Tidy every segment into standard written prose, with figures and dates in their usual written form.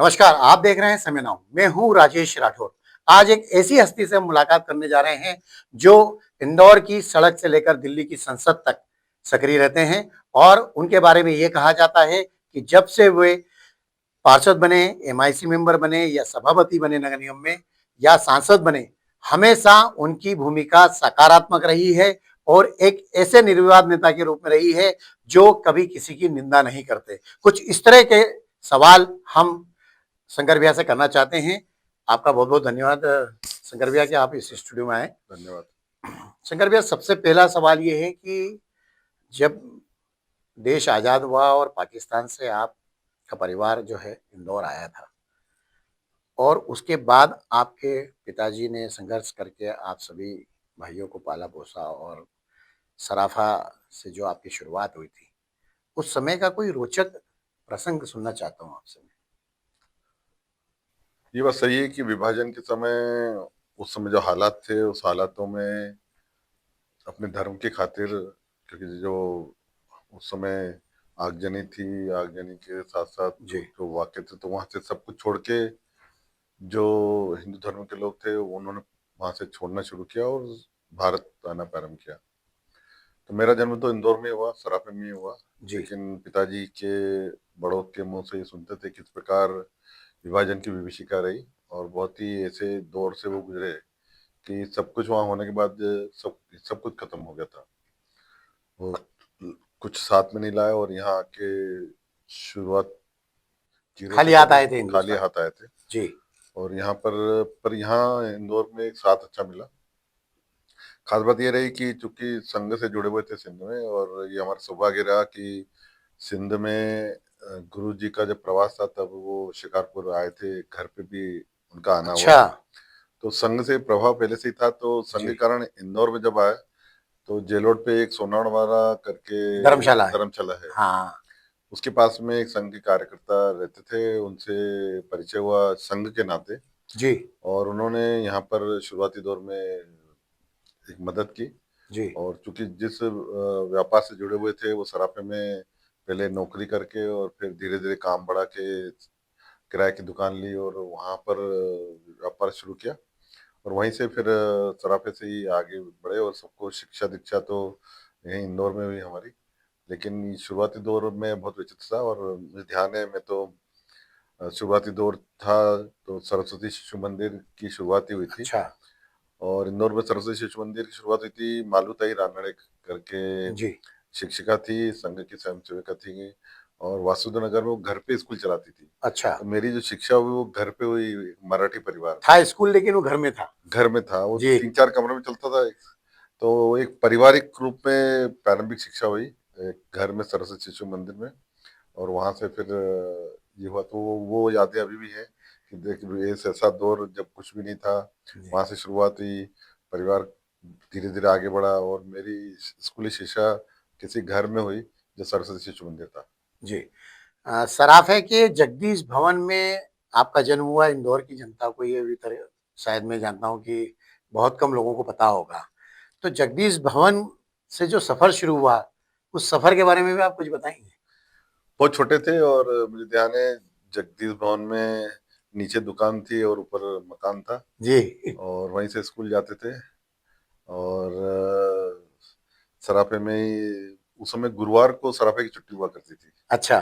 नमस्कार, आप देख रहे हैं समय नाउ। मैं हूं राजेश राठौर। आज एक ऐसी हस्ती से हम मुलाकात करने जा रहे हैं जो इंदौर की सड़क से लेकर दिल्ली की संसद तक सक्रिय रहते हैं और उनके बारे में ये कहा जाता है कि जब से वे पार्षद बने, एमआईसी मेंबर बने या सभापति बने नगर निगम में या सांसद बने, हमेशा उनकी भूमिका सकारात्मक रही है और एक ऐसे निर्विवाद नेता के रूप में रही है जो कभी किसी की निंदा नहीं करते। कुछ इस तरह के सवाल हम शंकर भैया से करना चाहते हैं। आपका बहुत-बहुत धन्यवाद शंकर भैया कि आप इस स्टूडियो में आए। धन्यवाद। शंकर भैया, सबसे पहला सवाल ये है कि जब देश आज़ाद हुआ और पाकिस्तान से आपका परिवार जो है इंदौर आया था और उसके बाद आपके पिताजी ने संघर्ष करके आप सभी भाइयों को पाला-पोसा और सराफा से जो आपकी शुरुआत हुई थी, उस समय का कोई रोचक प्रसंग सुनना चाहता हूँ आपसे मैं। ये बात सही है कि विभाजन के समय उस समय जो हालात थे, उस हालातों में अपने धर्म की खातिर, क्योंकि जो उस समय आगजनी थी, आगजनी के साथ-साथ जी। जो वाक़ये थे, तो वहाँ से सब कुछ छोड़ के जो हिंदू धर्म के लोग थे, उन्होंने वहाँ से छोड़ना शुरू किया और भारत आना प्रारंभ किया। तो मेरा जन्म तो इंदौर में हुआ, सराफे में ही हुआ, जी। लेकिन पिताजी के बड़ों के मुँह से ये सुनते थे किस प्रकार विभाजन की विभीषिका रही और बहुत ही ऐसे दौर से वो गुजरे कि सब कुछ वहाँ होने के बाद सब सब कुछ खत्म हो गया था। वो कुछ साथ में नहीं लाए और यहाँ आके शुरुआत जीरो से खाली हाथ करी, आए थे खाली हिंदुस्तान। हाथ आए थे। जी। और यहाँ पर यहाँ इंदौर में एक साथ अच्छा मिला। खास बात ये रही कि चूंकि संघ से जुड़े हुए थे सिंध में, और ये हमारा सौभाग्य रहा कि सिंध में गुरु जी का जब प्रवास था तब वो शिकारपुर आए थे, घर पे भी उनका आना हुआ। अच्छा। तो संघ से प्रभाव पहले से ही था, तो संघ जी। के कारण इंदौर में जब आए तो जेल रोड पे एक सोनारवाला करके धर्मशाला है। धर्मशाला है, हाँ। उसके पास में एक संघ के कार्यकर्ता रहते थे, उनसे परिचय हुआ संघ के नाते। जी। और उन्होंने यहाँ पर शुरुआती दौर में एक मदद की। जी। और चूंकि जिस व्यापार से जुड़े हुए थे वो सराफे में पहले नौकरी करके और फिर धीरे धीरे काम बढ़ा के किराए की दुकान ली और वहाँ पर व्यापार शुरू किया। और वहीं से फिर सराफे से ही आगे बढ़े और सबको शिक्षा दीक्षा तो यहीं इंदौर में हुई हमारी। लेकिन शुरुआती दौर में बहुत विचित्र था, और मुझे ध्यान है, मैं तो शुरुआती दौर था तो सरस्वती शिशु मंदिर की शुरुआत ही हुई थी। अच्छा। और इंदौर में सरस्वती शिशु मंदिर की शुरुआत हुई थी, मालूताई रानड़े करके जी। शिक्षिका थी, संघ की स्वयं सेविका थी, और वासुदेव नगर में वो घर पे स्कूल चलाती थी। अच्छा। तो मेरी जो शिक्षा हुई वो घर पे हुई, मराठी परिवार में। था स्कूल लेकिन वो घर में था। घर में था, वो जी। 3-4 कमरे में चलता था। तो एक पारिवारिक रूप में प्रारंभिक शिक्षा हुई, एक घर में सरस्वती शिशु मंदिर में। और वहाँ से फिर ये हुआ, तो वो यादें अभी भी हैं कि देख एक ऐसा दौर जब कुछ भी नहीं था, जी। वहाँ से शुरुआत हुई, परिवार धीरे-धीरे आगे बढ़ा और मेरी स्कूली शिक्षा किसी घर में हुई जो सरस्वती शिशु मंदिर था। जी। सराफे के जगदीश भवन में आपका जन्म हुआ। इंदौर की जनता को ये अभी तरह शायद मैं जानता हूँ कि बहुत कम लोगों को पता होगा। तो जगदीश भवन से जो सफ़र शुरू हुआ, उस सफ़र के बारे में भी आप कुछ बताएँगे? बहुत छोटे थे और मुझे ध्यान है जगदीश भवन में नीचे दुकान थी और ऊपर मकान था, जी। और वहीं से स्कूल जाते थे। और सराफे में ही उस समय गुरुवार को सराफे की छुट्टी हुआ करती थी। अच्छा।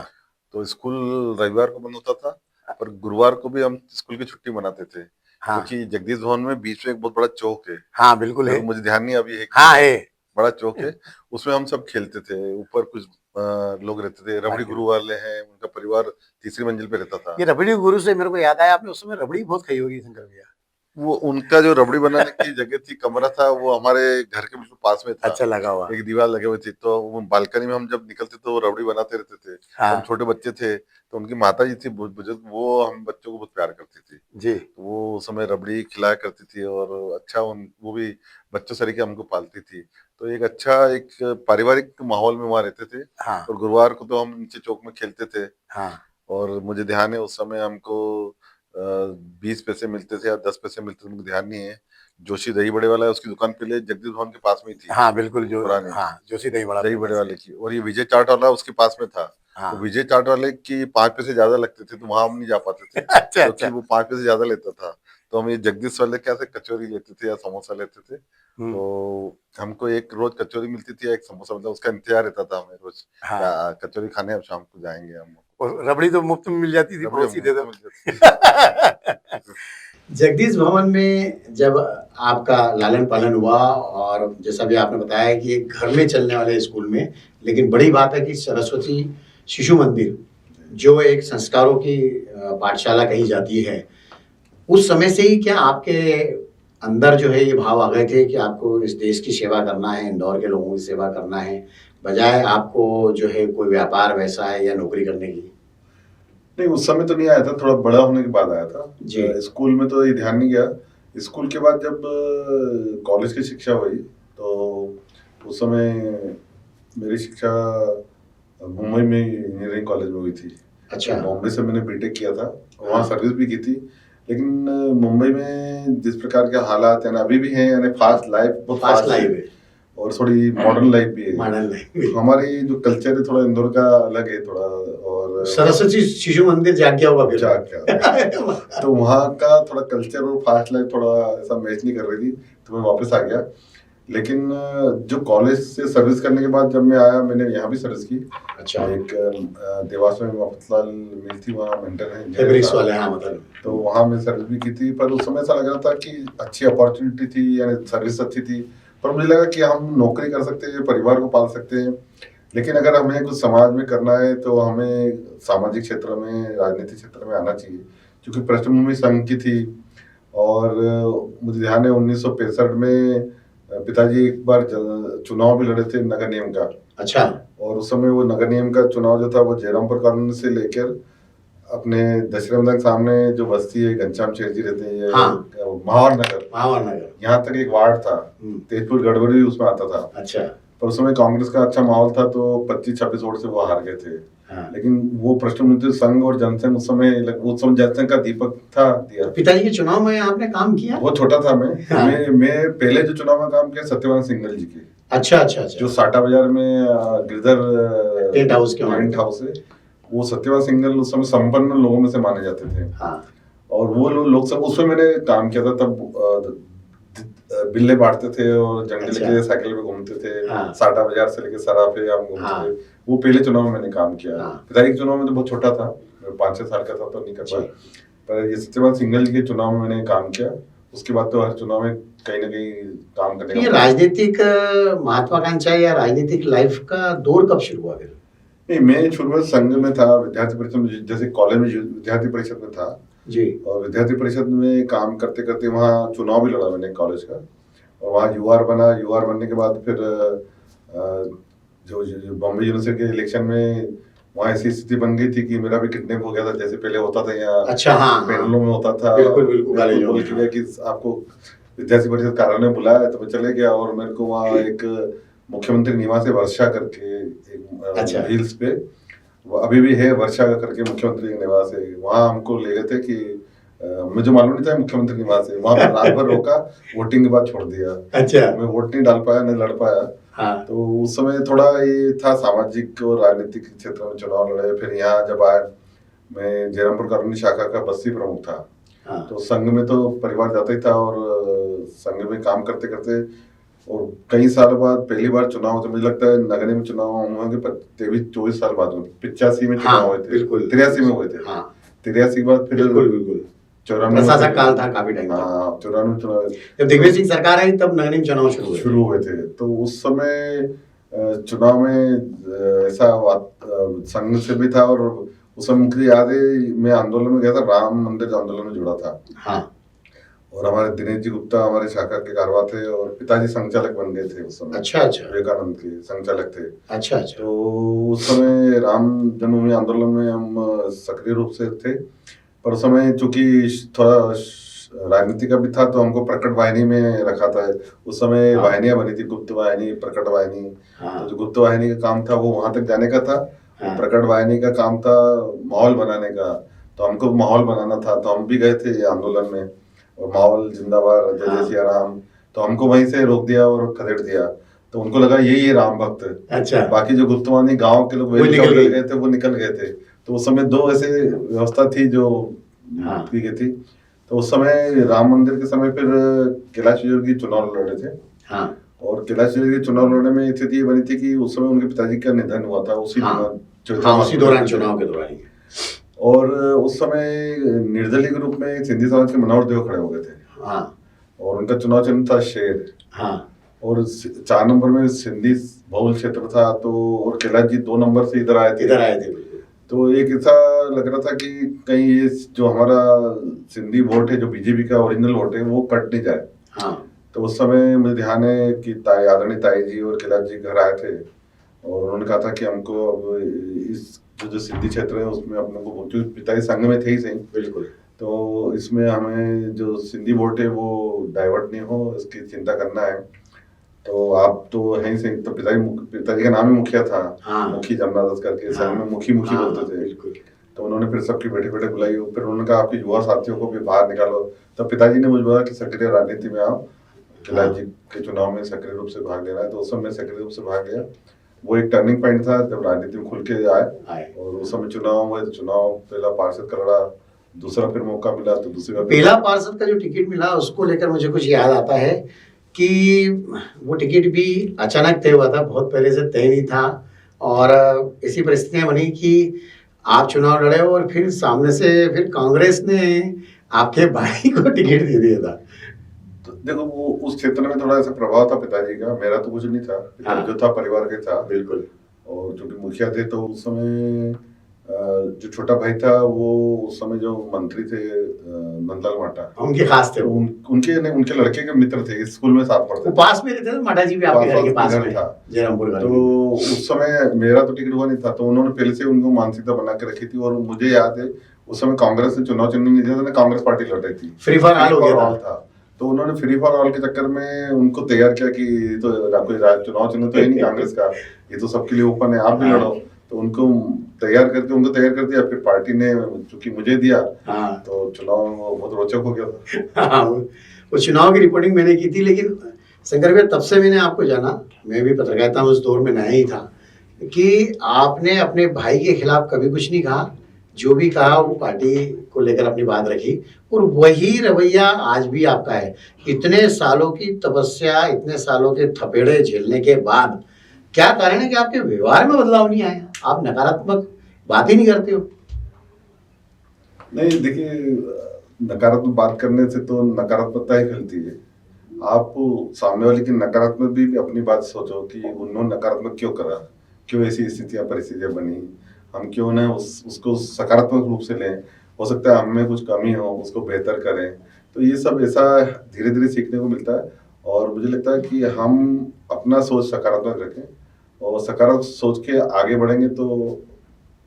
तो स्कूल रविवार को बंद होता था, पर गुरुवार को भी हम स्कूल की छुट्टी मनाते थे, हाँ। क्योंकि जगदीश भवन में बीच में एक बहुत बड़ा चौक है। हाँ, बिल्कुल मेरे है। को मुझे ध्यान नहीं अभी है कि नहीं हाँ, है। है। बड़ा चौक है, उसमें हम सब खेलते थे। ऊपर कुछ लोग रहते थे, रबड़ी बाकी गुरु वाले हैं, उनका परिवार तीसरी मंजिल पे रहता था। ये रबड़ी गुरु से मेरे को याद आया, आपने उस समय रबड़ी बहुत खाई होगी शंकर भैया। वो उनका जो रबड़ी बनाने की जगह थी, कमरा था, वो हमारे घर के बिल्कुल पास में था। अच्छा लगा हुआ। एक दीवार लगे हुए थी, तो वो बालकनी में हम जब निकलते तो वो रबड़ी बनाते रहते थे। तो हम हाँ। छोटे बच्चे थे, तो उनकी माता जी थी बहुत बुजुर्ग, वो हम बच्चों को बहुत प्यार करती थी। जी। तो वो उस समय रबड़ी खिलाया करती थी और अच्छा उन वो भी बच्चों से लेके हमको पालती थी। तो एक अच्छा एक पारिवारिक माहौल में वहाँ रहते थे। हाँ। और गुरुवार को तो हम नीचे चौक में खेलते थे। हाँ। और मुझे ध्यान है उस समय हमको 20 पैसे मिलते थे या 10 पैसे मिलते थे, मुझे ध्यान नहीं है। जोशी दही बड़े वाला है, उसकी दुकान पहले जगदीश भवन के पास में ही थी, हाँ, बिल्कुल जो पुरानी हाँ, जोशी दही बड़ा दही बड़े फेमस है। वाले की। और ये विजय चाट वाला उसके पास में था। हाँ। तो विजय चाट वाले की 5 पैसे ज्यादा लगते थे, तो वहां हम नहीं जा पाते थे अच्छा क्योंकि अच्छा। वो 5 पैसे ज्यादा लेता था। तो हम ये जगदीश वाले क्या से कचौरी लेते थे या समोसा लेते थे। हम्म। तो हमको एक रोज कचौरी मिलती थी या एक समोसा मिलता था, उसका इंतजार रहता था हमें रोज, क्या हाँ। कचौरी खाने अब शाम को जाएंगे हम। और रबड़ी तो मुफ्त में मिल जाती थी, रबड़ी पड़ोसी दे मुफ्त दो। में मिल जाती जगदीश भवन में जब आपका लालन पालन हुआ, और जैसा भी आपने बताया कि एक घर में चलने वाले स्कूल में, लेकिन बड़ी बात है कि सरस्वती शिशु मंदिर जो एक संस्कारों की पाठशाला कही जाती है, उस समय से ही क्या आपके अंदर जो है ये भाव आ गए थे कि आपको इस देश की सेवा करना है, इंदौर के लोगों की सेवा करना है, बजाय आपको जो है कोई व्यापार वैसा है या नौकरी करने की? नहीं, उस समय तो नहीं आया था, थोड़ा बड़ा होने के बाद आया था जी। स्कूल में तो ये ध्यान नहीं गया। स्कूल के बाद जब कॉलेज की शिक्षा हुई तो उस समय मेरी शिक्षा मुंबई में इंजीनियरिंग कॉलेज में हुई थी। अच्छा। तो बॉम्बे से मैंने बीटेक किया था, वहाँ हाँ। सर्विस भी की थी। लेकिन मुंबई में जिस प्रकार के हालात है ना अभी भी हैं, यानी फास्ट लाइफ, बहुत फास्ट लाइफ है, और थोड़ी मॉडर्न लाइफ भी है। Modern life. हमारी जो कल्चर है थोड़ा इंदौर का अलग है थोड़ा, और सरस्वती शिशु मंदिर जाग गया होगा फिर। जाग गया तो वहाँ का थोड़ा कल्चर और फास्ट लाइफ थोड़ा ऐसा मैच नहीं कर रही थी, तो मैं वापस आ गया। लेकिन जो कॉलेज से सर्विस करने के बाद जब मैं आया, मैंने यहाँ भी सर्विस की। अच्छा। एक देवास में मफतलाल मिल थी, वहाँ मेंटर है फैब्रिक्स वाले, हाँ मतलब। तो वहाँ मैं सर्विस भी की थी। पर उस समय ऐसा लग रहा था कि अच्छी अपॉर्चुनिटी थी, यानी सर्विस अच्छी थी, पर मुझे लगा कि हम नौकरी कर सकते हैं, परिवार को पाल सकते हैं। लेकिन अगर हमें कुछ समाज में करना है तो हमें सामाजिक क्षेत्र में, राजनीतिक क्षेत्र में आना चाहिए, क्योंकि पृष्ठभूमि संघ की थी। और मुझे ध्यान है 1965 में पिताजी एक बार चुनाव भी लड़े थे नगर निगम का। अच्छा। और उस समय वो नगर निगम का चुनाव जो था वो जयरामपुर कॉलोनी से लेकर अपने दशरथ मैदान के सामने जो बस्ती है, घनश्याम शेठ जी रहते हैं, हाँ। महावर नगर, यहाँ तक एक वार्ड था, तेजपुर गढ़बड़ी उसमें आता था। अच्छा। पर उस समय कांग्रेस का अच्छा माहौल था, तो 25-26 वोट से वो हार गए थे। हाँ। लेकिन वो पृष्ठभूमि संघ और जनसंघ उस समय जनसंघ का दीपक था दिया। पिताजी के चुनाव में आपने काम किया? बहुत छोटा था मैं। हाँ। मैं पहले जो चुनाव में काम किया सत्यवान सिंघल जी के। अच्छा अच्छा अच्छा। जो साटा बाजार में गिरधर टेंट हाउस है, वो सत्यवान सिंघल उस समय संपन्न लोगों में से माने जाते थे। हाँ। और वो लोग सब, उसमें मैंने काम किया था। तब बिल्ले बांटते थे और झंडे लेके साइकिल पे घूमते थे। हाँ। साटा बाजार से लेके सराफे हम घूमते थे। वो पहले चुनाव में मैंने काम किया। पिताजी के चुनाव में तो बहुत छोटा था, 5-6 साल का था, तो नहीं कर पाया। पर ये सत्यवान सिंघल जी के चुनाव में मैंने काम किया। उसके बाद तो हर चुनाव में कहीं ना कहीं काम करने का। ये राजनीतिक महत्वाकांक्षा या राजनीतिक लाइफ का दौर कब शुरू हुआ फिर? नहीं, मैं शुरुआत संघ में था, विद्यार्थी परिषद में, जैसे कॉलेज में विद्यार्थी परिषद में था जी। और विद्यार्थी परिषद में काम करते करते वहाँ चुनाव भी लड़ा मैंने कॉलेज का, और वहाँ यूआर बना। यूआर बनने के बाद फिर जो बॉम्बे यूनिवर्सिटी के इलेक्शन में वहाँ ऐसी स्थिति बन गई थी कि मेरा भी किडनैप हो गया था, जैसे पहले होता था यहाँ। अच्छा। हाँ। पैनलों में होता था। बिल्कुल बिल्कुल। बोल के गया कि आपको विद्यार्थी परिषद कार्यालय में बुलाया, तो मैं चले गया। और मेरे को वहाँ एक मुख्यमंत्री निवास है वर्षा करके, एक हिल्स पे, वो अभी भी है, वर्षा करके मुख्यमंत्री निवास है, वहाँ हमको ले गए थे कि मुझे मालूम नहीं था मुख्यमंत्री निवास है। वहाँ पर रात भर रोका, वोटिंग के बाद छोड़ दिया। अच्छा। मैं वोट नहीं डाल पाया, नहीं लड़ पाया। हाँ। तो उस समय थोड़ा ये था, सामाजिक और राजनीतिक क्षेत्र में चुनाव लड़े। फिर यहाँ जब आया, मैं जयरामपुर कॉलोनी शाखा का बस्ती प्रमुख था। हाँ। तो संघ में तो परिवार जाता ही था, और संघ में काम करते करते, और कई साल बाद पहली बार चुनाव, तो मुझे लगता है नगर निगम चुनाव होंगे 23-24 साल बाद, 85 में चुनाव हुए थे। बिल्कुल 83 में हुए थे। 83 के बाद फिर बिल्कुल 94 प्रशासक काल था काफी टाइम। हाँ, 94 चुनाव, जब दिग्विजय सिंह सरकार आई तब नगर निगम चुनाव शुरू हुए थे। तो उस समय चुनाव में ऐसा संघ से भी था, और उस समय मुझे याद है मैं आंदोलन में गया था, राम मंदिर आंदोलन में जुड़ा था। हाँ। और हमारे दिनेश जी गुप्ता हमारे शाखा के कारवा थे, और पिताजी संचालक बन गए थे उस समय। अच्छा अच्छा। विवेकानंद के संचालक थे। अच्छा अच्छा। तो उस समय राम जन्मभूमि आंदोलन में हम सक्रिय रूप से थे। पर उस समय चूंकि थोड़ा राजनीति का भी था, तो हमको प्रकट वाहिनी में रखा था। उस समय वाहिनियां बनी थी, गुप्त वाहिनी, प्रकट वाहिनी। तो जो गुप्त वाहिनी का काम था वो वहां तक जाने का था। प्रकट वाहिनी का काम था माहौल बनाने का, तो हमको माहौल बनाना था। तो हम भी गए थे आंदोलन में, और माहौल जिंदाबाद, जय जय सिया राम, तो हमको वहीं से रोक दिया और खदेड़ दिया। तो उनको लगा यही राम भक्त है। अच्छा। बाकी जो गुप्तवानी गांव के लोग वो निकल गए थे वो निकल गए थे। तो उस समय दो ऐसे व्यवस्था थी जो हाँ। की गई थी। तो उस समय राम मंदिर के समय फिर कैलाश विजयवर्गीय चुनाव लड़ रहे थे। हाँ। और कैलाश विजयवर्गीय चुनाव लड़ने में स्थिति ये बनी थी कि उस समय उनके पिताजी का निधन हुआ था उसी उसी दौरान चुनाव के दौरान। और उस समय निर्दलीय के रूप में सिंधी समाज के मनोहर देव खड़े हो गए थे। हाँ। और उनका चुनाव चिन्ह था शेर। हाँ। और 4 नंबर में सिंधी बहुल क्षेत्र था। तो और कैलाश जी 2 नंबर से इधर आए थे। तो एक ऐसा लग रहा था कि कहीं ये जो हमारा सिंधी वोट है, जो बीजेपी का ओरिजिनल वोट है, वो कट नहीं जाए। हाँ। तो उस समय मुझे ध्यान है कि आदरणीय ताई जी और कैलाश जी घर आए थे और उन्होंने कहा था कि हमको अब इस जो सिंधी क्षेत्र है उसमें अपने को, जो पिताजी संघ में थे ही सही, बिल्कुल, तो इसमें हमें जो सिंधी वोट है वो डाइवर्ट नहीं हो, इसकी चिंता करना है। तो आप तो है ही सही। तो पिताजी का नाम ही मुखिया था। हाँ। मुखी जमनादास करके संघ में मुखी बोलते थे। बिल्कुल। तो उन्होंने फिर सबकी बैठे बैठे बुलाई। फिर उन्होंने कहा आपके युवा साथियों को भी बाहर निकालो। तो पिताजी ने मुझे बोला कि सक्रिय राजनीति में आओ, कैलाश जी के चुनाव में सक्रिय रूप से भाग लेना है। तो उस समय सक्रिय रूप से भाग लिया। वो एक टर्निंग पॉइंट था जब राजनीति में खुल के आए। और उस समय चुनाव हुए तो चुनाव पहला पार्षद का लड़ा, दूसरा फिर मौका मिला तो दूसरी बार पहला पार्षद का जो टिकट मिला उसको लेकर मुझे कुछ याद आता है कि वो टिकट भी अचानक तय हुआ था, बहुत पहले से तय नहीं था। और ऐसी परिस्थितियां बनी कि आप चुनाव लड़े और फिर सामने से फिर कांग्रेस ने आपके भाई को टिकट दे दिया था। तो देखो वो उस क्षेत्र में थोड़ा ऐसा प्रभाव था पिताजी का, मेरा तो कुछ नहीं था। हाँ। जो था परिवार के था। बिल्कुल। और जो कि मुखिया थे तो उस समय जो छोटा भाई था वो उस समय जो मंत्री थे नंदलाल माटा, उनके खास थे। उनके लड़के के मित्र थे, स्कूल में साथ पढ़ते थे। पास में रहते थे माटा जी भी, आपके घर के पास में था जयरामपुर का। तो उस समय मेरा तो टिकट हुआ नहीं था। तो उन्होंने पहले से उनको मानसिकता बना के रखी थी। और मुझे याद है उस समय कांग्रेस ने चुनाव चिन्ह नहीं दिया था, कांग्रेस पार्टी लड़ रही थी, फ्री फॉर ऑल था। तो उन्होंने फ्री फॉर ऑल के चक्कर में उनको तैयार किया कि तो कोई चुनाव चिन्ह तो है नहीं कांग्रेस का, ये तो सबके लिए ओपन है, आप भी लड़ो। तो उनको तैयार कर दिया। फिर पार्टी ने चूंकि मुझे दिया। हाँ। तो चुनाव बहुत रोचक हो गया था। हाँ, वो चुनाव की रिपोर्टिंग मैंने की थी। लेकिन शंकर भैया तब से मैंने आपको जाना, मैं भी पत्रकारिता में उस दौर में नया ही था, कि आपने अपने भाई के खिलाफ कभी कुछ नहीं कहा। जो भी कहा वो पार्टी को लेकर अपनी बात रखी और वही रवैया आज भी आपका है। इतने सालों की तपस्या, इतने सालों के थपेड़े झेलने के बाद क्या कारण है कि आपके व्यवहार में बदलाव नहीं आया? आप नकारात्मक बात ही नहीं करते हो। नहीं देखिए, नकारात्मक बात करने से तो नकारात्मकता ही फैलती है। आप सामने वाले की नकारात्मक भी अपनी बात सोचो कि उन्होंने नकारात्मक क्यों करा, क्यों ऐसी स्थितियां परिस्थितियां बनी, हम क्यों ना उसको सकारात्मक रूप से लें। हो सकता है हमें कुछ कमी हो, उसको बेहतर करें। तो ये सब ऐसा धीरे धीरे सीखने को मिलता है। और मुझे लगता है कि हम अपना सोच सकारात्मक रखें और सकारात्मक सोच के आगे बढ़ेंगे तो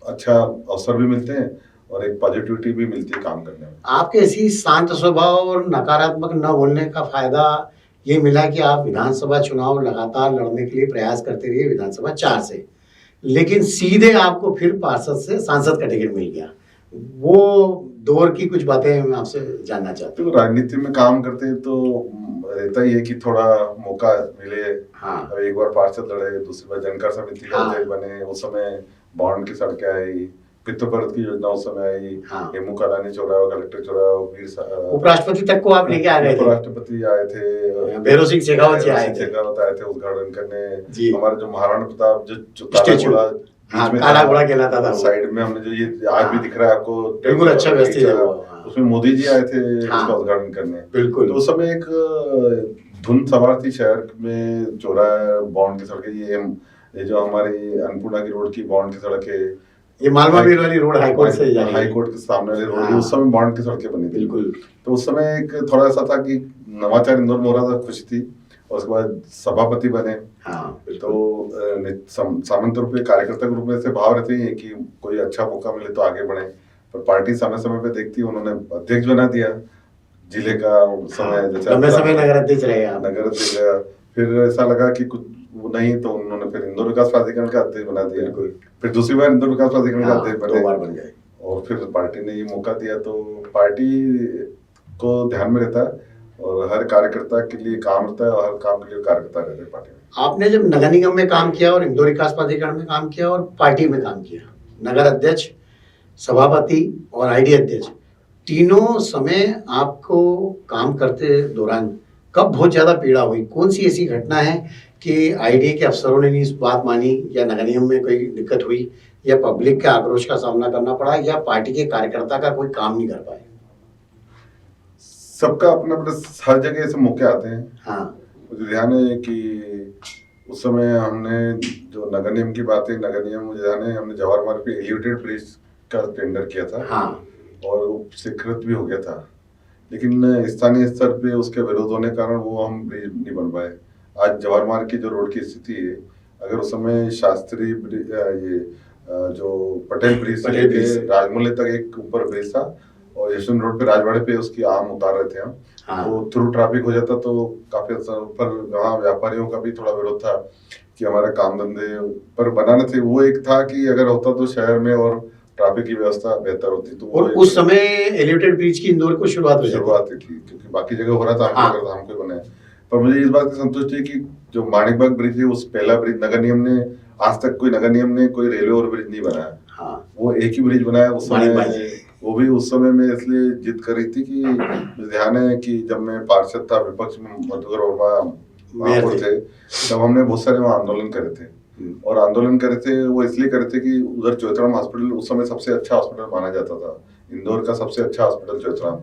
अच्छा अवसर भी मिलते हैं और एक पॉजिटिविटी भी मिलती है काम करने में। आपके ऐसी शांत स्वभाव और नकारात्मक न बोलने का फायदा ये मिला कि आप विधानसभा चुनाव लगातार लड़ने के लिए प्रयास करते रहिए, विधानसभा 4 से, लेकिन सीधे आपको फिर पार्षद से सांसद का टिकट मिल गया। वो दौर की कुछ बातें मैं आपसे जानना चाहता हूँ। तो राजनीति में काम करते हैं तो रहता ही है कि थोड़ा मौका मिले। हाँ। अब एक बार पार्षद लड़े, दूसरी बार जनकर समिति का अध्यक्ष बने, उस समय बॉन्ड की सड़कें आई, पित्त परत की योजना उस समय आई। हाँ। हेमू कालानी चौराहा, कलेक्टर चौराहा, उपराष्ट्रपति तक को आप लेके आ गए थे। उपराष्ट्रपति आए थे, भैरव सिंह शेखावत जी आए थे उद्घाटन करने। हमारे जो महाराणा प्रताप जो काला घोड़ा कहलाता था, साइड में हमने जो ये आज भी दिख रहा है आपको, बिल्कुल अच्छा व्यवस्थित है, उसमें मोदी जी आए थे उसका उद्घाटन करने। बिल्कुल। तो उस समय एक धुन सवार थी शहर में, चौराहा, बॉन्ड की सड़कें, ये जो हमारी अन्नपूर्णा की रोड की बॉन्ड की सड़क है, ये मालवा बीर वाली रोड हाईकोर्ट से जाएगी, हाईकोर्ट के सामने वाली रोड, उस समय बॉन्ड की सड़कें बनी थी। बिल्कुल। तो उस समय एक थोड़ा सा था कि नवाचार इंदौर में हो रहा था, खुशी थी। और उसके बाद सभापति बने। हाँ। तो सामान्य रूप में कार्यकर्ता के रूप में से भाव रहते हैं कि कोई अच्छा मौका मिले तो आगे बढ़े। पर पार्टी समय समय पे देखती, उन्होंने अध्यक्ष बना दिया जिले का। समय लंबे समय नगर अध्यक्ष रहेगा, नगर अध्यक्ष रहेगा। फिर ऐसा लगा कि कुछ वो नहीं, तो उन्होंने फिर इंदौर विकास प्राधिकरण का अध्यक्ष बना दिया। फिर दूसरी बार इंदौर विकास प्राधिकरण का अध्यक्ष बने और फिर पार्टी ने ये मौका दिया। तो पार्टी को ध्यान में रहता है और हर कार्यकर्ता के लिए काम रहता है और हर काम के लिए कार्यकर्ता रहते हैं पार्टी में। आपने जब नगर निगम में काम किया और इंदौर विकास प्राधिकरण में काम किया और पार्टी में काम किया, नगर अध्यक्ष, सभापति और आईडी अध्यक्ष, तीनों समय आपको काम करते दौरान कब बहुत ज्यादा पीड़ा हुई? कौन सी ऐसी घटना है कि आईडी के अफसरों ने नहीं इस बात मानी, या नगर निगम में कोई दिक्कत हुई, या पब्लिक के आक्रोश का सामना करना पड़ा, या पार्टी के कार्यकर्ता का कोई काम नहीं कर पाए? सबका अपना अपना, हर जगह ऐसे मौके आते हैं। हाँ, मुझे ध्यान है कि उस समय हमने जो नगर निगम की बात है, नगर निगम मुझे ध्यान है हमने जवाहर मार्ग पे एलिवेटेड ब्रिज का टेंडर किया था। हाँ, और वो स्वीकृत भी हो गया था, लेकिन स्थानीय स्तर पे उसके विरोध होने के कारण वो हम ब्रिज नहीं बन पाए। आज जवाहर मार्ग की जो रोड की स्थिति है, अगर उस समय शास्त्री जो पटेल ब्रिज से लेके राजमूल्य तक एक ऊपर ब्रिज था और यशवंत रोड पे राजवाड़े पे उसकी आम उतार रहे थे हम। हाँ, तो थ्रू ट्रैफिक हो जाता तो काफी पर वहाँ व्यापारियों का भी थोड़ा विरोध था कि हमारा काम धंधे पर बनाने थे। वो एक था कि अगर होता तो शहर में और ट्रैफिक की व्यवस्था बेहतर होती। तो और उस समय एलिवेटेड ब्रिज की इंदौर को शुरुआत थी, क्योंकि बाकी जगह हो रहा था, हमको लगा था हमको बना है। पर मुझे इस बात की संतुष्टि है कि जो माणिकबाग ब्रिज है, उस पहला ब्रिज नगर निगम ने, आज तक कोई नगर निगम ने कोई रेलवे और ब्रिज नहीं बनाया। हाँ, वो एक ही ब्रिज बनाया उस समय। वो भी उस समय में इसलिए जिद करी थी कि मुझे ध्यान है कि जब मैं पार्षद था, विपक्ष में मधुकर वर्मा महापौर थे, तब हमने बहुत सारे वहाँ आंदोलन करे थे। और आंदोलन करे थे वो इसलिए करे थे कि उधर चौथराम हॉस्पिटल उस समय सबसे अच्छा हॉस्पिटल माना जाता था, इंदौर का सबसे अच्छा हॉस्पिटल चौथराम।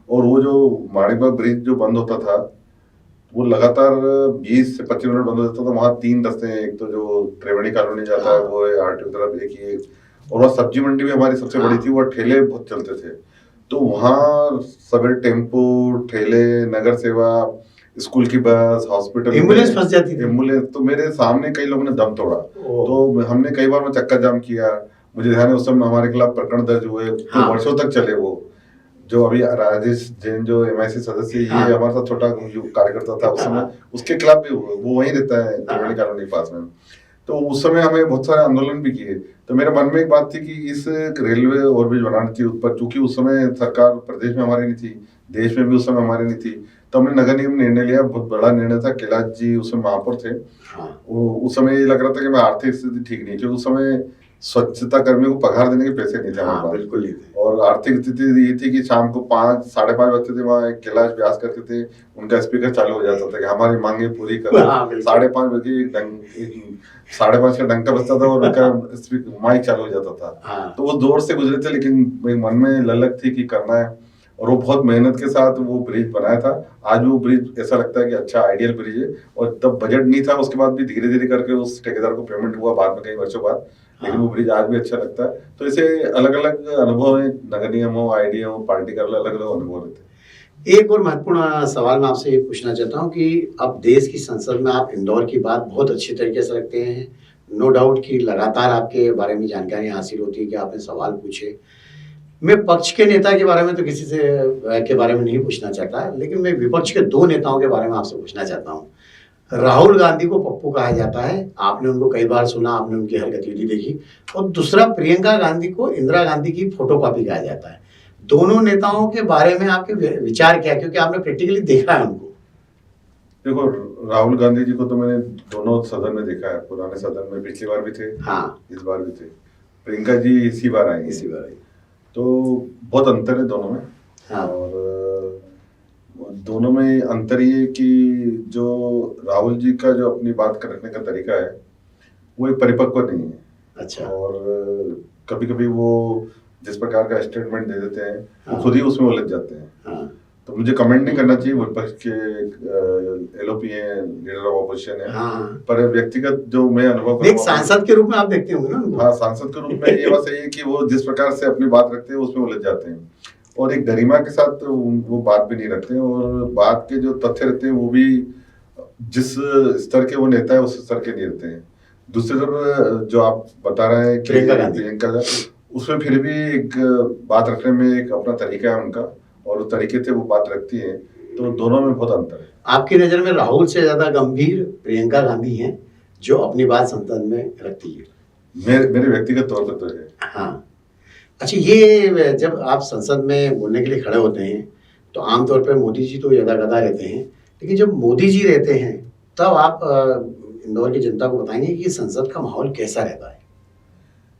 और वो जो माणिकबाग ब्रिज जो बंद होता था, वो लगातार 20 से 25 मिनट बंद हो जाता था। वहाँ 3 रास्ते हैं, एक तो जो त्रिवेणी कॉलोनी जाता है वो है आरटीओ तरफ, एक ही, और वहाँ सब्जी मंडी भी हमारी सबसे बड़ी थी, वो ठेले बहुत चलते थे। तो वहाँ सवेरे टेम्पो, ठेले, नगर सेवा, स्कूल की बस, हॉस्पिटल, एम्बुलेंस फंस जाती थी। एम्बुलेंस तो मेरे सामने कई लोगों ने दम तोड़ा। तो हमने कई बार में चक्का जाम किया। मुझे ध्यान है उस समय हमारे खिलाफ प्रकरण दर्ज हुए, तो वर्षों तक चले वो। जो अभी राजेश जैन जो MIC सदस्य, ये हमारे साथ छोटा कार्यकर्ता था उस समय, उसके खिलाफ भी हुआ। वो वहीं रहता है त्रिवेणी कॉलोनी पास में। तो उस समय हमें बहुत सारे आंदोलन भी किए। तो मेरे मन में एक बात थी कि इस रेलवे ओवरब्रिज बनानी थी उस पर, चूंकि उस समय सरकार प्रदेश में हमारी नहीं थी, देश में भी उस समय हमारी नहीं थी। तो हमने नगर निगम निर्णय लिया, बहुत बड़ा निर्णय था। कैलाश जी उस समय महापौर थे। उस समय ये लग रहा था कि मैं आर्थिक स्थिति ठीक नहीं, क्योंकि उस समय स्वच्छता कर्मियों को पगार देने के पैसे नहीं थे हमारे पास, बिल्कुल नहीं थे। और आर्थिक स्थिति ये थी कि शाम को 5 साढ़े 5 बजते थे, वहाँ कैलाश व्यास करते थे, उनका स्पीकर चालू हो जाता था कि हमारी मांगे पूरी करो। 5:30 बजे 5:30 का डंका बजता था और उनका माइक चालू हो जाता था। तो वो दौर से गुजरे थे, लेकिन मन में ललक थी कि करना है। और वो बहुत मेहनत के साथ वो ब्रिज बनाया था। आज वो ब्रिज ऐसा लगता है कि अच्छा आइडियल ब्रिज है। और तब बजट नहीं था, उसके बाद भी धीरे धीरे करके उस ठेकेदार को पेमेंट हुआ बाद में, कई वर्षों बाद, लेकिन वो ब्रिज आज भी अच्छा लगता है। तो ऐसे अलग अलग अनुभव है, नगर निगम हो, आईडी हो, पार्टी का अलग अलग अनुभव रहते हैं। एक और महत्वपूर्ण सवाल मैं आपसे ये पूछना चाहता हूँ कि अब देश की संसद में आप इंदौर की बात बहुत अच्छी तरीके से रखते हैं। नो डाउट कि लगातार आपके बारे में जानकारी हासिल होती है कि आपने सवाल पूछे। मैं पक्ष के नेता के बारे में तो किसी से के बारे में नहीं पूछना चाहता, लेकिन मैं विपक्ष के 2 नेताओं के बारे में आपसे पूछना चाहता हूँ। राहुल गांधी को पप्पू कहा जाता है, आपने उनको कई बार सुना, आपने उनकी हर गतिविधि देखी। और दूसरा, प्रियंका गांधी को इंदिरा गांधी की फोटोकॉपी कहा जाता है। दोनों नेताओं के बारे में आपके विचार क्या है, क्योंकि आपने प्रैक्टिकली देखा है उनको? देखो, राहुल गांधी जी को तो मैंने दोनों सदन में देखा है, पुराने सदन में पिछली बार भी थे, इस बार भी थे। प्रियंका जी इसी बार आई। तो बहुत अंतर है दोनों में। और दोनों में अंतर ये कि जो राहुल जी का जो अपनी बात करने का तरीका है, वो एक परिपक्व नहीं है। अच्छा। और कभी कभी वो जिस प्रकार का स्टेटमेंट दे देते हैं, वो खुद ही उसमें उलझ जाते हैं। तो मुझे कमेंट नहीं करना चाहिए, विपक्ष के LOP है, लीडर ऑफ ऑपोजिशन है। पर व्यक्तिगत जो मैं अनुभव एक सांसद के रूप में आप देखते होंगे ना उनको? हाँ, सांसद के रूप में ये बात सही है कि वो जिस प्रकार से अपनी बात रखते हैं उसमें उलझ जाते हैं, और एक गरिमा के साथ वो बात भी नहीं रखते हैं। और बात के जो तथ्य रहते हैं वो भी जिस स्तर के वो नेता है उस स्तर के नहीं रहते हैं। दूसरी तरफ जो आप बता रहे हैं प्रियंका, उसमें फिर भी एक बात रखने में एक अपना तरीका है उनका, और उस तरीके से वो बात रखती है। तो दोनों में बहुत अंतर है। आपकी नजर में राहुल से ज्यादा गंभीर प्रियंका गांधी हैं, जो अपनी बात संसद में रखती है? मेरे व्यक्तिगत तौर पर तो है। हाँ। अच्छा, ये जब आप संसद में बोलने के लिए खड़े होते हैं तो आमतौर पे मोदी जी तो यदा-कदा रहते हैं, लेकिन जब मोदी जी रहते हैं, तब आप इंदौर की जनता को बताएँगे कि संसद का माहौल कैसा रहता है?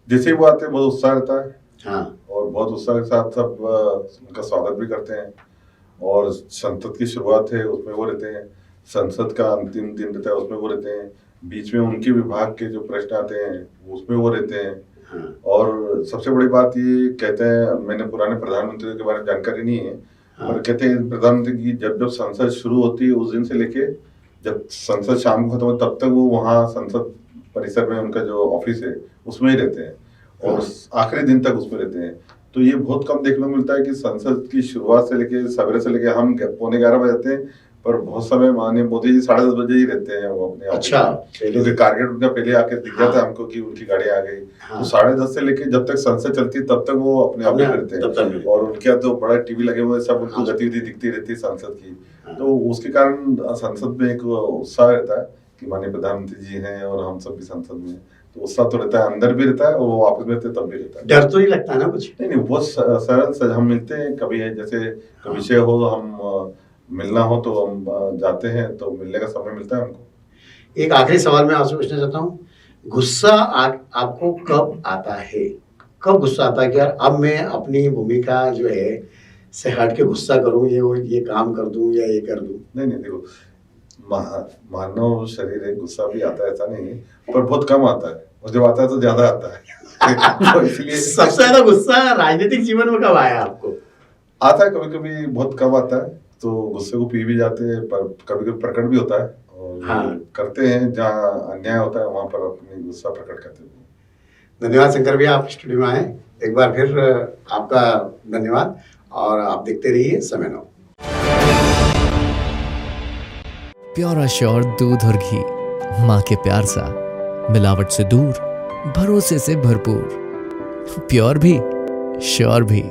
जैसे ही वो आते हैं बहुत उत्साह रहता है हाँ, और बहुत उत्साह के साथ सब उनका स्वागत भी करते हैं और संसद की शुरुआत है उसमें वो रहते हैं, संसद का अंतिम दिन रहता है उसमें वो रहते हैं, बीच में उनके विभाग के जो प्रश्न आते हैं उसमें वो रहते हैं हाँ, और सबसे बड़ी बात ये कहते हैं, मैंने पुराने प्रधानमंत्रियों के बारे में जानकारी नहीं है, हाँ, पर कहते हैं प्रधानमंत्री की जब जब संसद शुरू होती है उस दिन से लेके जब संसद शाम को खत्म हो तब तक वो वहाँ संसद परिसर में उनका जो ऑफिस है उसमें ही रहते हैं और आखिरी दिन तक उसमें रहते हैं। तो ये बहुत कम देखने को मिलता है कि संसद की शुरुआत से लेके सवेरे से लेके हम 11:45 बजे जाते हैं, पर बहुत समय माननीय मोदी जी 10:30 बजे ही रहते हैं वो अपने ऑफिस अच्छा, में, क्योंकि टारगेट उनका पहले आके दिख जाता है हमको कि उनकी गाड़ी आ गई। हाँ, तो 10:30 से लेके जब तक संसद चलती है तब तक वो अपने ऑफिस में रहते दफ्तर में। हैं और उनके यहाँ तो बड़ा टीवी लगे हुए हैं, सब उनको हाँ। गतिविधि दिखती रहती है संसद की। हाँ। तो उसके कारण संसद में एक उत्साह रहता है कि माननीय प्रधानमंत्री जी हैं और हम सब भी संसद में हैं। तो उत्साह तो रहता है, अंदर भी रहता है और वो ऑफिस में रहते हैं तब भी रहता है। डर तो नहीं लगता है ना कुछ? नहीं, बहुत सरल से हम मिलते हैं, कभी जैसे कभी विषय हो हम मिलना हो तो हम जाते हैं, तो मिलने का समय मिलता है हमको। एक आखिरी सवाल मैं आपसे पूछना चाहता हूँ, गुस्सा आपको कब आता है? कब गुस्सा आता है कि यार अब मैं अपनी भूमिका जो है से हट के गुस्सा करूँ, ये काम कर दूँ या ये कर दूँ? नहीं, देखो मानव शरीर है, गुस्सा भी आता है ऐसा नहीं है, पर बहुत कम आता है और जब आता है तो ज्यादा आता है। तो इसलिए सबसे ज्यादा गुस्सा राजनीतिक जीवन में कब आया आपको? आता है, कभी-कभी बहुत कम आता है, तो गुस्से को पी भी जाते हैं, पर कभी-कभी प्रकट भी होता है और हाँ। करते हैं, जहाँ अन्याय होता है वहाँ पर अपनी गुस्सा प्रकट करते हैं। धन्यवाद शंकर भैया, आप स्टूडियो में आए। एक बार फिर आपका धन्यवाद और आप देखते रहिए समय नाउ। प्योर एश्योर दूध और घी, माँ के प्यार सा, मिलावट से दूर, भरोसे से भरपूर, प्योर भी श्योर भी।